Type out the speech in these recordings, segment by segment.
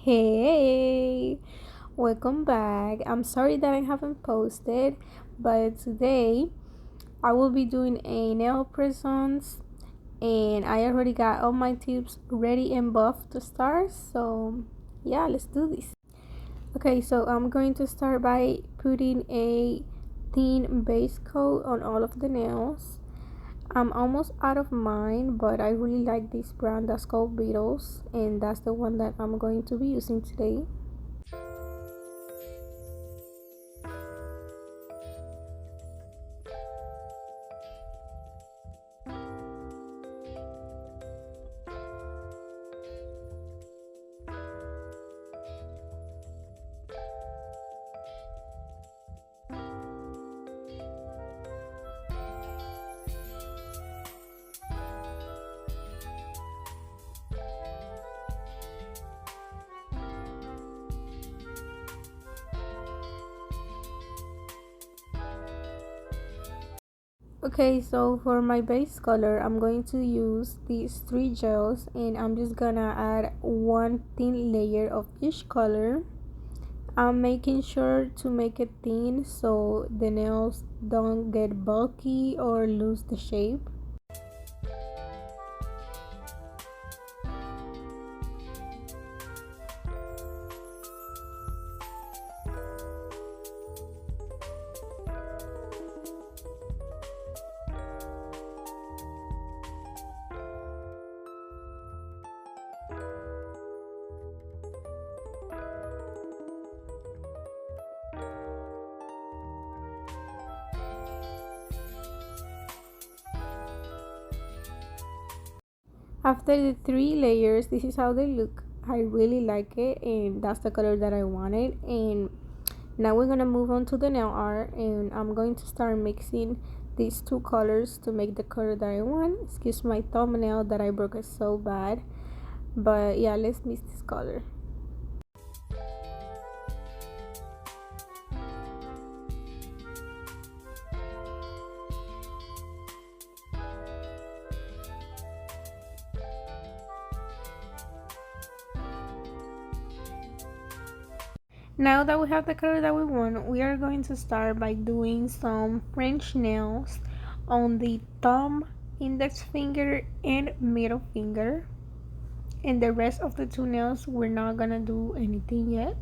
Hey, welcome back. I'm sorry that I haven't posted, but today I will be doing a nail press-ons and I already got all my tips ready and buff to start. So, yeah, let's do this. Okay, so I'm going to start by putting a thin base coat on all of the nails. I'm almost out of mine, but I really like this brand that's called Beatles, and that's the one that I'm going to be using today. Okay, so for my base color, I'm going to use these three gels and I'm just gonna add one thin layer of each color. I'm making sure to make it thin so the nails don't get bulky or lose the shape. After the three layers, this is how they look. I really like it and that's the color that I wanted. And now we're gonna move on to the nail art and I'm going to start mixing these two colors to make the color that I want. Excuse my thumbnail that I broke it so bad. But yeah, let's mix this color. Now that we have the color that we want, we are going to start by doing some French nails on the thumb, index finger, and middle finger. And the rest of the two nails, we're not gonna do anything yet.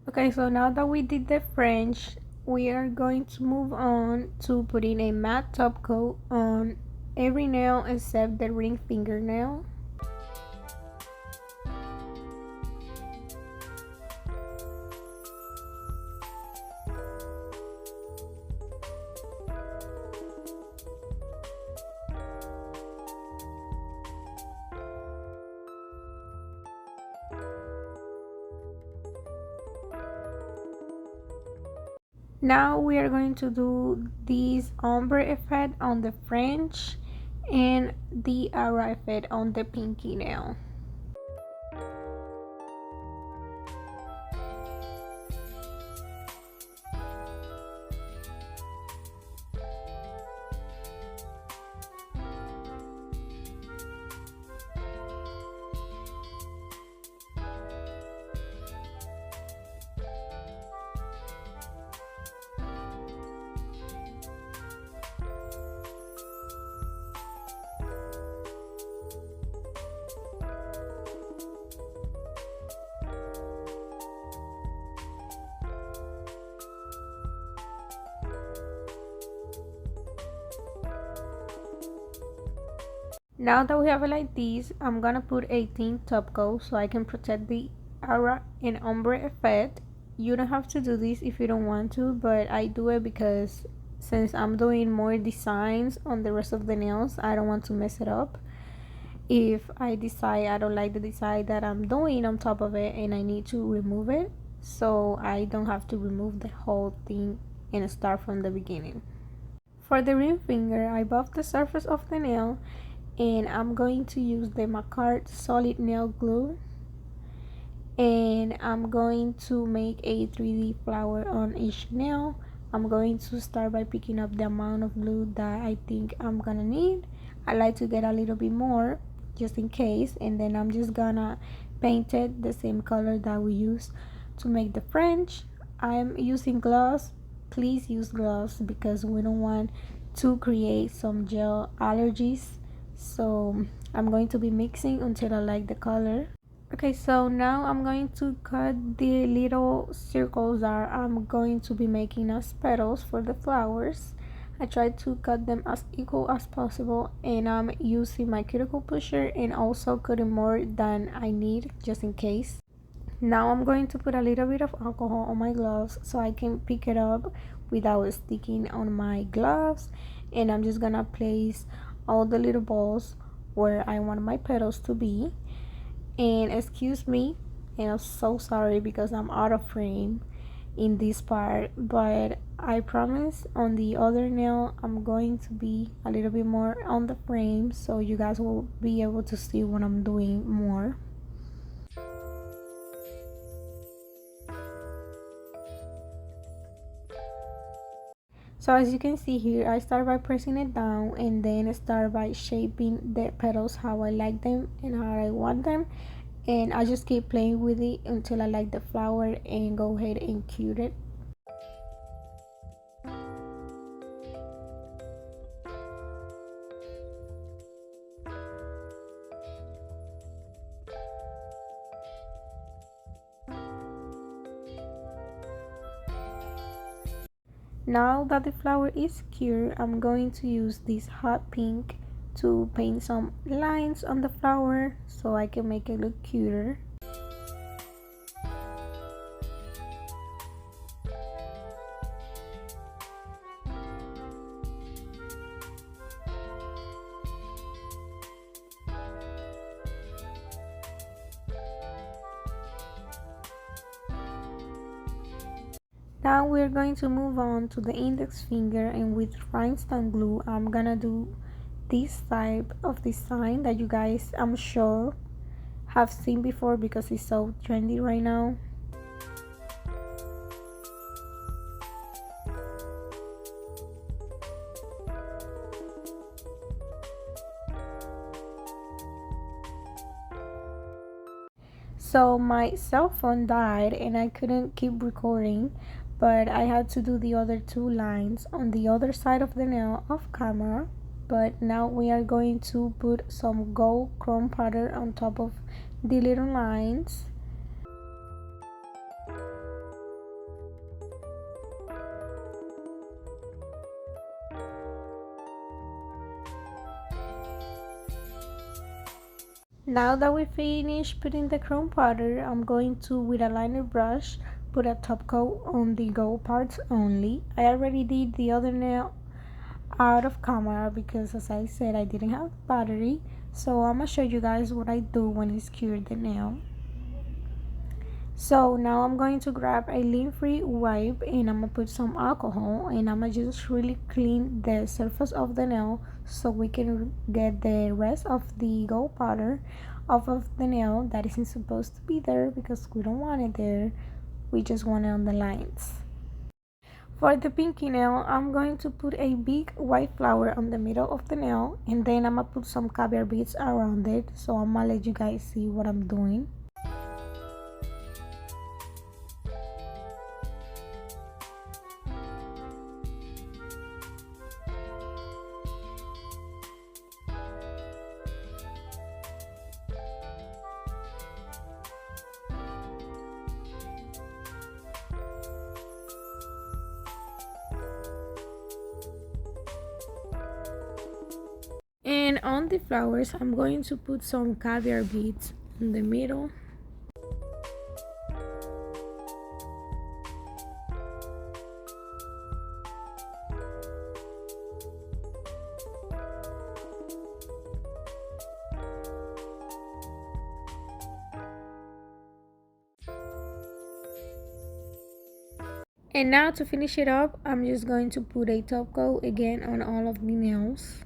Okay, so now that we did the French, we are going to move on to putting a matte top coat on every nail except the ring fingernail. Now we are going to do this ombre effect on the French and the aura effect on the pinky nail. Now that we have it like this, I'm gonna put a tint top coat so I can protect the aura and ombre effect. You don't have to do this if you don't want to, but I do it because since I'm doing more designs on the rest of the nails, I don't want to mess it up. If I decide I don't like the design that I'm doing on top of it and I need to remove it, so I don't have to remove the whole thing and start from the beginning. For the ring finger, I buffed the surface of the nail and I'm going to use the Macart solid nail glue, and I'm going to make a 3D flower on each nail. I'm going to start by picking up the amount of glue that I think I'm gonna need. I like to get a little bit more just in case, and then I'm just gonna paint it the same color that we used to make the French. I'm using gloves. Please use gloves because we don't want to create some gel allergies. So I'm going to be mixing until I like the color. Okay, so now I'm going to cut the little circles that I'm going to be making as petals for the flowers. I try to cut them as equal as possible, and I'm using my cuticle pusher and also cutting more than I need just in case. Now I'm going to put a little bit of alcohol on my gloves so I can pick it up without sticking on my gloves, and I'm just gonna place all the little balls where I want my petals to be. And excuse me, and I'm so sorry because I'm out of frame in this part, but I promise on the other nail I'm going to be a little bit more on the frame so you guys will be able to see what I'm doing more. So as you can see here, I start by pressing it down and then start by shaping the petals how I like them and how I want them, and I just keep playing with it until I like the flower and go ahead and cute it. Now that the flower is cured, I'm going to use this hot pink to paint some lines on the flower so I can make it look cuter. Now we're going to move on to the index finger, and with rhinestone glue I'm gonna do this type of design that you guys I'm sure have seen before because it's so trendy right now. So my cell phone died and I couldn't keep recording, but I had to do the other two lines on the other side of the nail off camera. But now we are going to put some gold chrome powder on top of the little lines. Now that we finished putting the chrome powder, I'm going to, with a liner brush, put a top coat on the gold parts only. I already did the other nail out of camera because, as I said, I didn't have battery. So I'm gonna show you guys what I do when it's cured the nail. So now I'm going to grab a lint-free wipe and I'm gonna put some alcohol and I'm gonna just really clean the surface of the nail so we can get the rest of the gold powder off of the nail that isn't supposed to be there because we don't want it there. We just want it on the lines. For the pinky nail, I'm going to put a big white flower on the middle of the nail and then I'm gonna put some caviar beads around it. So I'm gonna let you guys see what I'm doing. And on the flowers, I'm going to put some caviar beads in the middle. And now to finish it up, I'm just going to put a top coat again on all of the nails.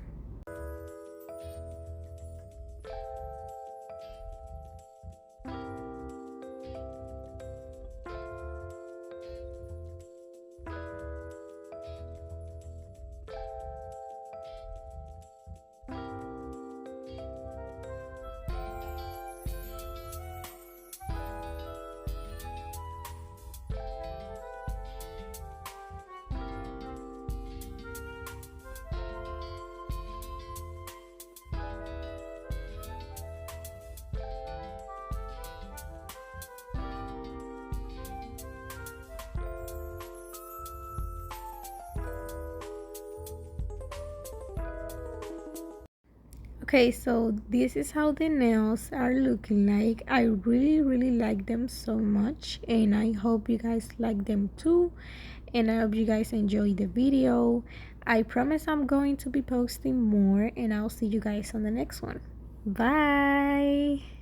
Okay, so this is how the nails are looking like. I really like them so much, and I hope you guys like them too, and I hope you guys enjoy the video. I promise I'm going to be posting more, and I'll see you guys on the next one. Bye.